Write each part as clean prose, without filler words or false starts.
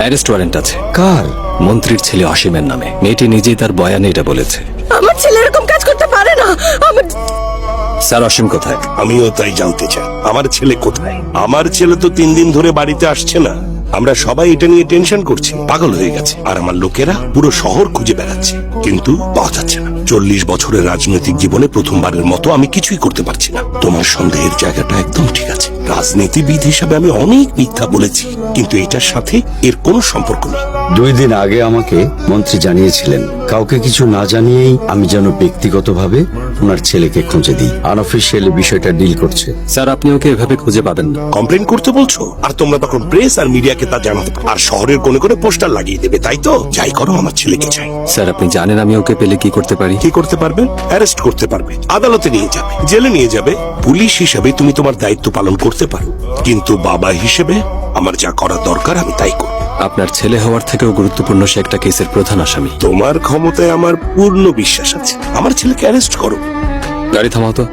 Arrest warrant আছে। কার? মন্ত্রীর ছেলে অসীমের নামে। মেয়েটি নিজেই তার বয়ানে এটা বলেছে। আমার ছেলে এরকম কাজ করতে পারে না। আমার স্যার, অসীম কোথায়? আমিও তাই জানতে চাই, আমার ছেলে কোথায়? আমার ছেলে তো 3 দিন ধরে বাড়িতে আসছে না। আমরা সবাই এটা নিয়ে টেনশন করছি, পাগল হয়ে গেছে। আর আমার লোকেরা পুরো শহর খুঁজে বেড়াচ্ছে, কিন্তু পাওয়া যাচ্ছে না। 40 বছরের রাজনৈতিক জীবনে প্রথমবারের মতো আমি কিছুই করতে পারছি না। তোমার সন্দেহের জায়গাটা একদম ঠিক আছে। রাজনীতিবিদ হিসাবে আমি অনেক মিথ্যা বলেছি, কিন্তু এটার সাথে এর কোনো সম্পর্ক নেই। 2 দিন আগে আমাকে মন্ত্রী জানিয়েছিলেন কাউকে কিছু না জানিয়েই আমি যেন ব্যক্তিগতভাবে ওনার ছেলেকে খুঁজে দিই। আনঅফিসিয়ালি বিষয়টা ডিল করছে। স্যার, আপনি ওকে এভাবে খুঁজে পাবেন না। কমপ্লেন করতে বলছো, আর তোমরা তখন প্রেস আর মিডিয়াকে তা জানাতে পারো, আর শহরের কোনে কোনে পোস্টার লাগিয়ে দেবে, তাই তো? যাই করো, আমার ছেলেকে চাই। স্যার, আপনি জানেন আমি ওকে পেলে কি করতে পারি? কি করতে পারবেন? অ্যারেস্ট করতে পারবে, আদালতে নিয়ে যাবে, জেলে নিয়ে যাবে। পুলিশ হিসেবে তুমি তোমার দায়িত্ব পালন করতে পারো, কিন্তু বাবা হিসেবে আমার যা করা দরকার আমি তাই করব। আপনার ছেলে হওয়ার থেকেও গুরুত্বপূর্ণ সে একটা কেসের প্রধান আসামি। তোমার ক্ষমতায় আমার পূর্ণ বিশ্বাস আছে। আমার ছেলেকে অ্যারেস্ট করো। গাড়ি থামাও তো।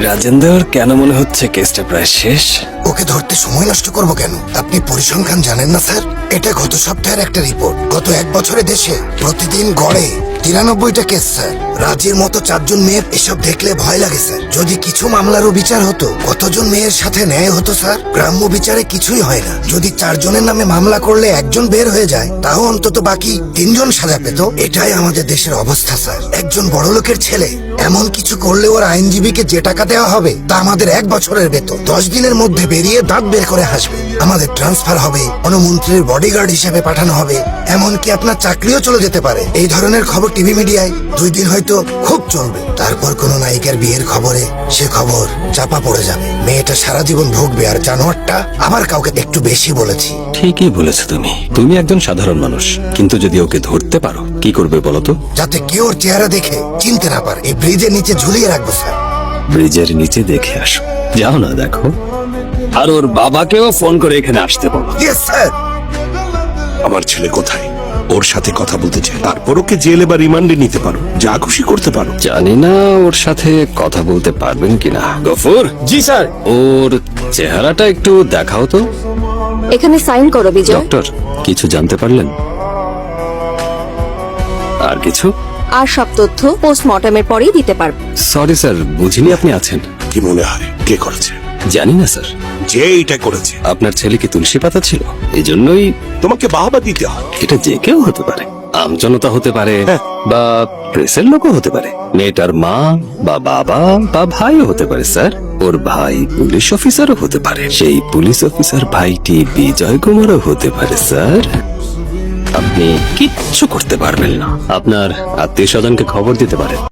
রাজেন্দ্র, কেন মনে হচ্ছে কেসটা প্রায় শেষ? ওকে ধরতে সময় নষ্ট করবো কেন? আপনি পরিসংখ্যান জানেন না স্যার? এটা গত সপ্তাহের একটা রিপোর্ট। গত 1 বছরে দেশে প্রতিদিন গড়ে 93টা কেস স্যার। রাজির মতো 4 জন মেয়ের এসব দেখলে ভয় লাগে স্যার। যদি কিছু মামলারও বিচার হতো, কতজন মেয়ের সাথে ন্যায় হতো স্যার? গ্রাম্য বিচারে কিছুই হয় না। যদি 4 জনের নামে মামলা করলে 1 জন বের হয়ে যায়, তাও অন্তত বাকি 3 জন সাজা পেত। এটাই আমাদের দেশের অবস্থা স্যার। একজন বড়লোকের ছেলে এমন কিছু করলে ওর আইনজীবীকে যে টাকা দেওয়া হবে তা আমাদের 1 বছরের বেতন। 10 দিনের মধ্যে বেরিয়ে দাঁত বের করে হাসবে। আমাদের ট্রান্সফার হবে, কোনো মন্ত্রীর বডিগার্ড হিসেবে পাঠানো হবে, এমনকি আপনার চাকরিও চলে যেতে পারে। এই ধরনের খবর টিভি মিডিয়ায় 2 দিন হয়তো খুব চলবে, তারপর কোনো নায়িকার বিয়ের খবরে সে খবর চাপা পড়ে যাবে। মেয়েটা সারা জীবন ভুগবে, আর জানোয়ারটা আবার কাউকে একটু বেশি বলেছি। ঠিকই বলেছো তুমি। তুমি একজন সাধারণ মানুষ, কিন্তু যদি ওকে ধরতে পারো, কি করবে বলো তো? যাতে কেউ ওর চেহারা দেখে চিনতে না পারে। এই ব্রিজের নিচে ঝুলিয়ে রাখবো স্যার। ব্রিজের নিচে দেখে আসো। যাও না, দেখো। আর ওর বাবাকেও ফোন করে এখানে আসতে বলো। Yes sir. আমার ছেলে কোথায়? ওর সাথে কথা বলতে চাই। তারপর ওকে জেলে বা রিমান্ডে নিতে পারো, যা খুশি করতে পারো। জানি না ওর সাথে কথা বলতে পারবেন কিনা। গফুর। জি স্যার। ওর চেহারাটা একটু দেখাও তো। এখানে সাইন করো বিজয়। ডক্টর, কিছু জানতে পারলেন? আর কিছু? আর সব তথ্য পোস্টমর্টমের পরেই দিতে পারবো। সরি স্যার, বুঝিনি আপনি আছেন। কি মনে হয় কে করেছে? জানি না স্যার। যে এটা করেছে আপনার ছেলে কি তুলসী পাতা ছিল? এই জন্যই। তোমাকে বাহবা দিতে হয়। এটা যে কেউ হতে পারে। আমজনতা হতে পারে, হ্যাঁ। বা প্রেসের লোকও হতে পারে। মেয়েটার মা বা বাবা বা ভাইও হতে পারে স্যার। ওর ভাই পুলিশ অফিসারও হতে পারে। সেই পুলিশ অফিসার ভাইটি বিজয় কুমারও হতে পারে স্যার। আপনি কিচ্ছু করতে পারবেন না। আপনার আত্মীয় স্বজনকে খবর দিতে পারেন।